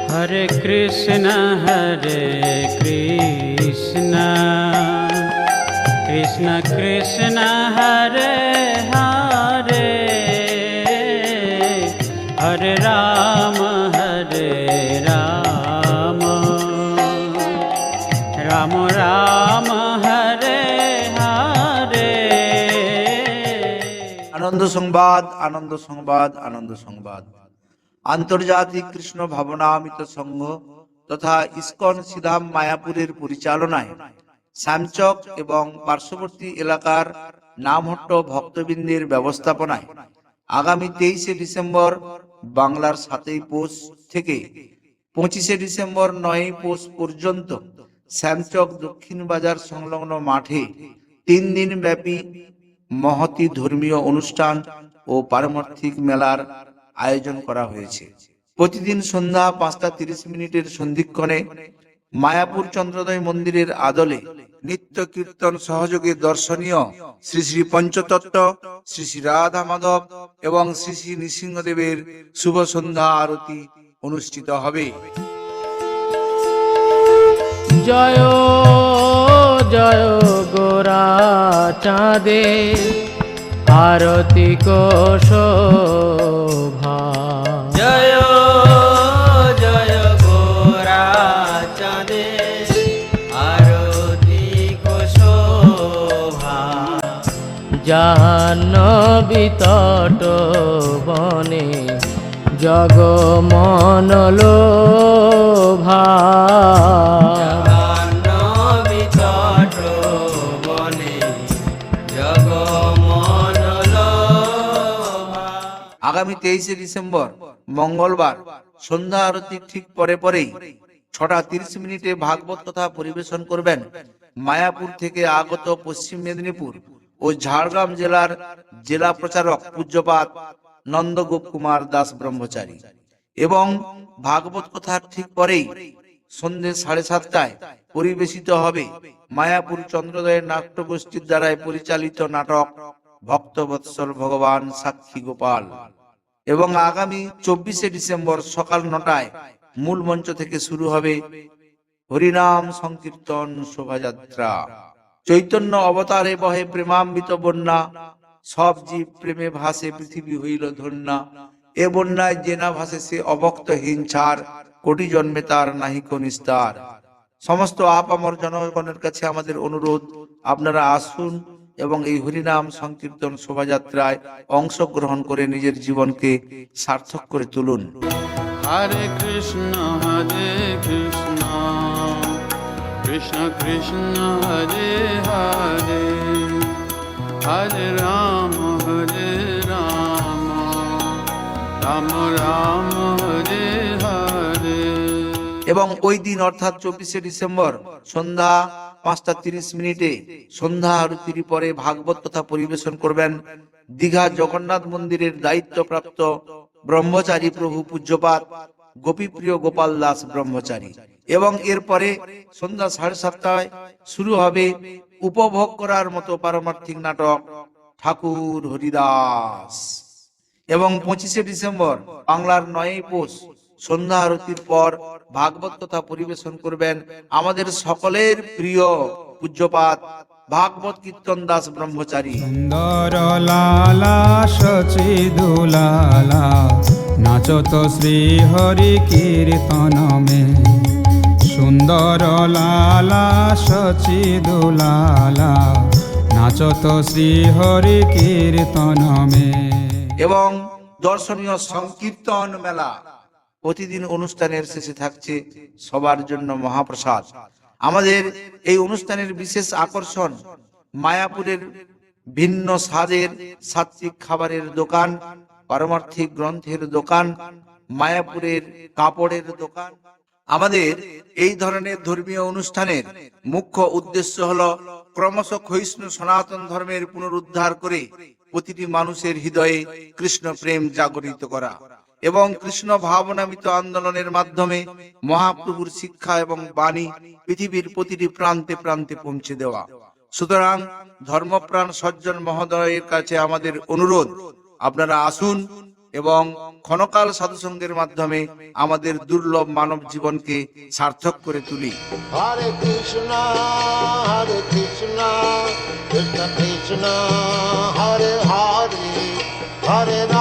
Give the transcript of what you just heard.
हरे कृष्ण कृष्ण कृष्ण हरे हरे, हरे राम राम राम हरे हरे। আনন্দ সংবাদ, আনন্দ সংবাদ, আনন্দ সংবাদ। আন্তর্জাতিক কৃষ্ণ ভাবনামৃত সংঘ তথা ইসকন শ্রীধাম মায়াপুরের পরিচালনায় শ্যামচক এবং পার্শ্ববর্তী এলাকার নামহট্ট ভক্তবৃন্দের ব্যবস্থাপনায় আগামী 23শে ডিসেম্বর বাংলার 7ই পৌষ থেকে 25শে ডিসেম্বর 9ই পৌষ পর্যন্ত শ্যামচক দক্ষিণ বাজার সংলগ্ন মাঠে 3 দিন ব্যাপী মহতি ধর্মীয় অনুষ্ঠান ও পারমার্থিক মেলার আয়োজন করা হয়েছে। প্রতিদিন সন্ধ্যা 5:30 সন্ধিক্ষণে মায়াপুর চন্দ্রোদয় মন্দিরের আদলে নিত্য কীর্তন সহযোগে দর্শনীয় শ্রী শ্রী পঞ্চতত্ত্ব, শ্রী শ্রী রাধা মাধব এবং শ্রী শ্রী নৃসিংহদেবের শুভ সন্ধ্যা আরতি অনুষ্ঠিত হবে। জয় জয় গোরা চাঁদে আরতি কো শোভা। জয় জয় গোরা চাঁদে আরতি কো শোভা। জাহ্নবী তট বনে জগমন লোভা। আগামী 23শে ডিসেম্বর মঙ্গলবার সন্ধ্যা আরতির ঠিক পরেই 6:30 ভাগবত কথা পরিবেশন করবেন মায়াপুর থেকে আগত পশ্চিম মেদিনীপুর ও ঝাড়গ্রাম জেলার জেলা প্রচারক পূজ্যপাদ নন্দগোপ কুমার দাস ব্রহ্মচারী। এবং ভাগবত কথার ঠিক পরেই সন্ধ্যে 7:30টায় পরিবেশিত হবে মায়াপুর চন্দ্রোদয়ের নাট্যগোষ্ঠীর দ্বারাই পরিচালিত নাটক ভক্তবৎসল ভগবান সাক্ষী গোপাল। এবং আগামী 24শে ডিসেম্বর সকাল 9টায় মূল মঞ্চ থেকে শুরু হবে হরিনাম সংকীর্তন শোভাযাত্রা। চৈতন্য অবতারে বহে প্রেমামৃত বন্যা, সব জীব প্রেমে ভাসে পৃথিবী হইল ধন্যা। এ বন্যায় যে না ভাসে সে অভক্ত হিংসার, কোটি জন্মে তার নাহিক নিস্তার। সমস্ত আপামর জনগণের কাছে আমাদের অনুরোধ, আপনারা আসুন এবং এই হরিনাম সংকীর্তন শোভাযাত্রায় অংশগ্রহণ করে নিজের জীবনকে সার্থক করে তুলুন। হরে কৃষ্ণ কৃষ্ণ কৃষ্ণ হরে হরে, হরে রাম রাম রাম হরে হরে। এবং ওই দিন অর্থাৎ 24শে ডিসেম্বর সন্ধ্যা 5:30 সন্ধ্যা আরতির পরে ভাগবত কথা পরিবেশন করবেন দীঘা জগন্নাথ মন্দিরের দায়িত্বপ্রাপ্ত ব্রহ্মচারী প্রভু পূজ্যপাদ গোপীপ্রিয় গোপাল দাস ব্রহ্মচারী। এবং এরপরে সন্ধ্যা 7:30টায় শুরু হবে উপভোগ করার মতো পারমার্থিক নাটক ঠাকুর হরিদাস। এবং 25শে ডিসেম্বর বাংলার 9ই পৌষ সন্ধ্যা আরতির পর ভাগবত কথা পরিবেশন করবেন আমাদের সকলের প্রিয় পূজ্যপাদ ভাগবত কীর্তন দাস ব্রহ্মচারী। সুন্দর লালা সচিদুলালা নাচত শ্রী হরি কীর্তন মে। সুন্দর লালা সচিদুলালা নাচত শ্রী হরি কীর্তন মে। এবং দর্শনীয় সংকীর্তন মেলা। প্রতিদিন অনুষ্ঠানের শেষে থাকছে সবার জন্য মহাপ্রসাদ। আমাদের এই অনুষ্ঠানের বিশেষ আকর্ষণ মায়াপুরের ভিন্ন স্বাদের সাত্বিক খাবারের দোকান, পারমার্থিক গ্রন্থের দোকান, মায়াপুরের কাপড়ের দোকান। আমাদের এই ধরনের ধর্মীয় অনুষ্ঠানের মুখ্য উদ্দেশ্য হলো ক্রমশ ক্ষয়িষ্ণু সনাতন ধর্মের পুনরুদ্ধার করে প্রতিটি মানুষের হৃদয়ে কৃষ্ণ প্রেম জাগরিত করা এবং কৃষ্ণ ভাবনামিত আন্দোলনের মাধ্যমে মহাপ্রভুর শিক্ষা এবং বাণী পৃথিবীর প্রতিটি প্রান্তে প্রান্তে পৌঁছে দেওয়া। সুতরাং ধর্মপ্রাণ সজ্জন মহোদয়ের কাছে আমাদের অনুরোধ, আপনারা আসুন এবং ক্ষণকাল সাধুসঙ্গের মাধ্যমে আমাদের দুর্লভ মানব জীবনকে সার্থক করে তুলি। Hare Krishna, Krishna Krishna, Hare Hare, Hare Rama.